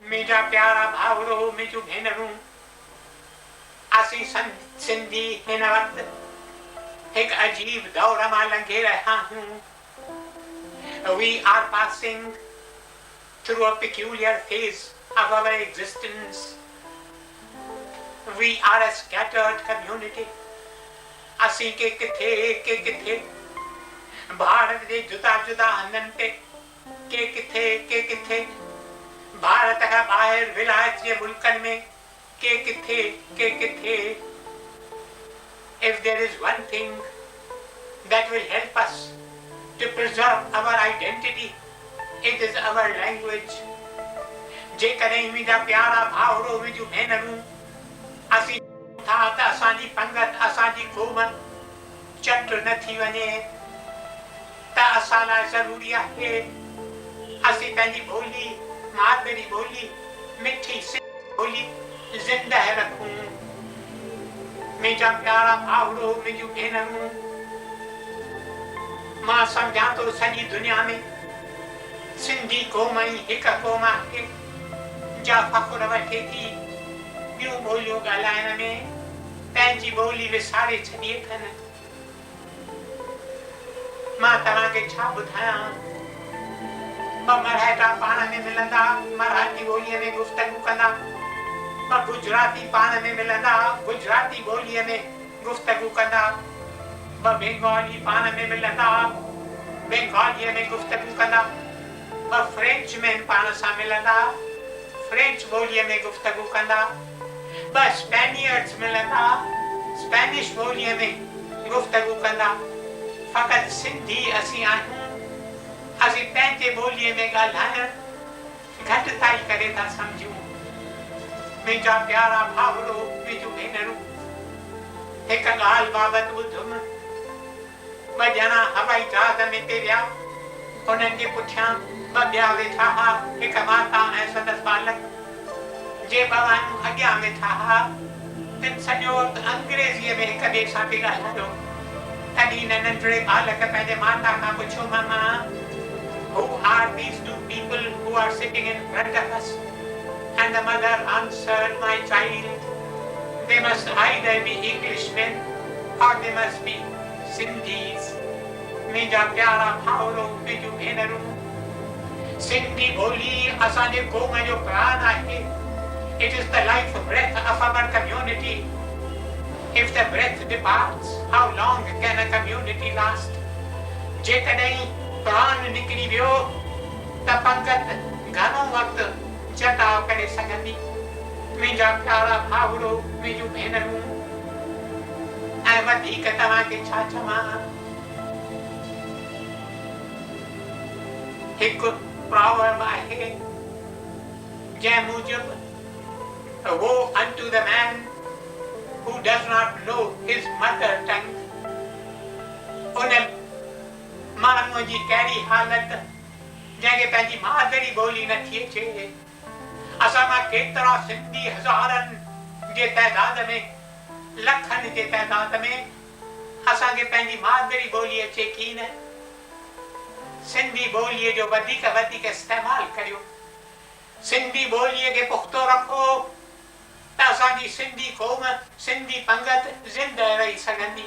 मुंहिंजा प्यारा भाउरो मुंहिंजूं भेनरूं, असीं सिंधी हिन वक़्तु हिकु अजीब दौर मां लंघे रहिया आहियूं. We are passing through a peculiar phase of our existence. We are a scattered community. असीं के किथे भारत जे जुदा जुदा हंधनि ते के किथे भारत खां ॿाहिरि विलायत जे मुल्कनि में के किथे. If there is one thing that will help us to preserve our identity, it is our language. जेकॾहिं मुंहिंजा प्यारा भाउरो मुंहिंजूं भेनरूं असीं था त असांजी पंगत असांजी क़ौम चट न थी वञे त असां लाइ ज़रूरी आहे असीं पंहिंजी ॿोली मादरी ॿोली मिठी ॿोली ज़िंदह रखूं. मुंहिंजा प्यारा भाउरो मुंहिंजूं भेनरूं, मां सम्झां थो सॼी दुनिया में सिंधी क़ौम ई हिकु क़ौम आहे जा फ़ख़्रु वठे थी ॿियूं ॿोलियूं ॻाल्हाइण में पंहिंजी ॿोली विसारे छॾी अथनि. मां तव्हांखे छा ॿुधायां, ॿ मराठा पाण में मिलंदा मराठी ॿोलीअ में गुफ़्तगू कंदा, ॿ गुजराती पाण में मिलंदा गुजराती ॿोलीअ में गुफ़्तगू कंदा, ॿ बंगाली पाण में मिलंदा बंगालीअ में गुफ़्तगू कंदा, ॿ फ्रेंचमैन पाण सां मिलंदा फ्रेंच ॿोलीअ में गुफ़्तगू कंदा, ॿ स्पेनियर्ड्स मिलंदा स्पेनिश ॿोलीअ में गुफ़्तगू कंदा. फ़क़ति सिंधी असीं आहियूं, असीं पंहिंजे ॿोलीअ में ॻाल्हाइण घटिताई करे था सम्झूं. मुंहिंजा प्यारा भाउरो मुंहिंजूं भेनरूं, हिकु ॻाल्हि बाबति ॿुधुमि. ॿ ॼणा हवाई जहाज़ में ते विया, उन्हनि जे पुठियां ॿ ॿिया वेठा हुआ, हिकु माता ऐं संदसि बालक. जे ॿ माण्हू अॻियां वेठा हुआ तिन सॼो वक़्तु अंग्रेज़ीअ में हिक ॿिए सां पिया ॻाल्हायो. तॾहिं हिन नंढड़े बालक पंहिंजे माता खां पुछियो, मामा, who are these two people who are sitting in front of us? And the mother answered, my child, they must either be Englishmen or they must be Sindhis. मुंहिंजा प्यारा भाउरो मुंहिंजूं भेनरूं, सिंधी ॿोली असांजे क़ौम जो प्राण आहे. It is the life breath of our community. If the breath departs, how long can a community last? जेकॾहिं प्राण निकिरी वियो त पंगत घणो वक़्तु जताव करे सघंदी. मुंहिंजा प्यारा भाउरो मुंहिंजूं भेनरूं, ऐं वधीक तव्हांखे छा चवां, हिकु प्रॉवर्ब आहे जंहिं मूजिबि woe unto the man who does not know his mother tongue. उन माण्हूअ जी कहिड़ी हालत जंहिंखे पंहिंजी मादरी ॿोली नथी अचे. असां मां केतिरा सिंधी हज़ारनि जे तइदाद में लखनि जे तइदाद में असांखे पंहिंजी मादरी ॿोली अचे की न. सिंधी ॿोलीअ जो वधीक इस्तेमालु करियो, सिंधी ॿोलीअ खे पुख़्तो रखो त असांजी सिंधी क़ौम सिंधी पंगत ज़िंदह रही सघंदी.